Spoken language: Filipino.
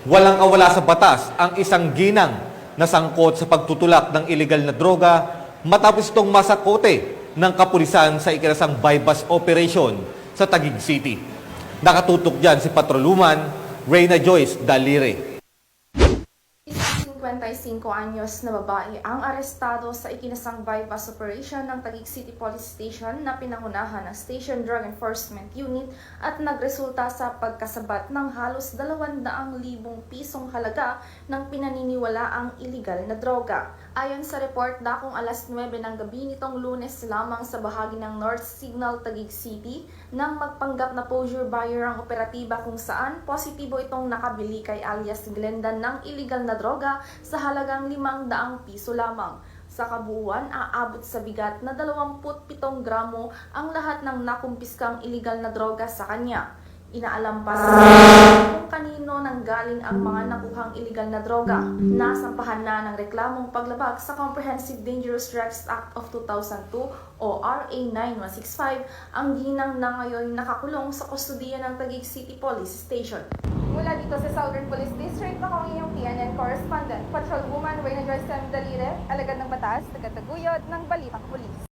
Walang-awala sa batas ang isang ginang na sangkot sa pagtutulak ng ilegal na droga matapos itong masakote ng kapulisan sa ikinasang bypass operation sa Taguig City. Nakatutok dyan si Patrolwoman Reyna Joyce Dalire. 55 anyos na babae ang arestado sa ikinasang bypass operation ng Taguig City Police Station na pinangunahan ng Station Drug Enforcement Unit at nagresulta sa pagkasabat ng halos 200,000 pisong halaga ng pinaniniwalaang iligal na droga. Ayon sa report, dakong alas 9 ng gabi nitong Lunes lamang sa bahagi ng North Signal, Taguig City, nang magpanggap na posure buyer ang operatiba kung saan positibo itong nakabili kay alias Glenda ng iligal na droga sa halagang 500 piso lamang. Sa kabuuan, aabot sa bigat na 27 gramo ang lahat ng nakumpiskang iligal na droga sa kanya. Inaalam pa sa kung kanino nanggaling ang mga nakuhang iligal na droga. Nasampahan na ng reklamong paglabag sa Comprehensive Dangerous Drugs Act of 2002 o RA 9165 ang ginang na ngayon nakakulong sa kustudiya ng Taguig City Police Station. Mula dito sa Southern Police District, ako ang iyong PNN correspondent, Patrolwoman Reyna Joyce Dalire, alagad ng batas, tagataguyod ng Balitang Pulis.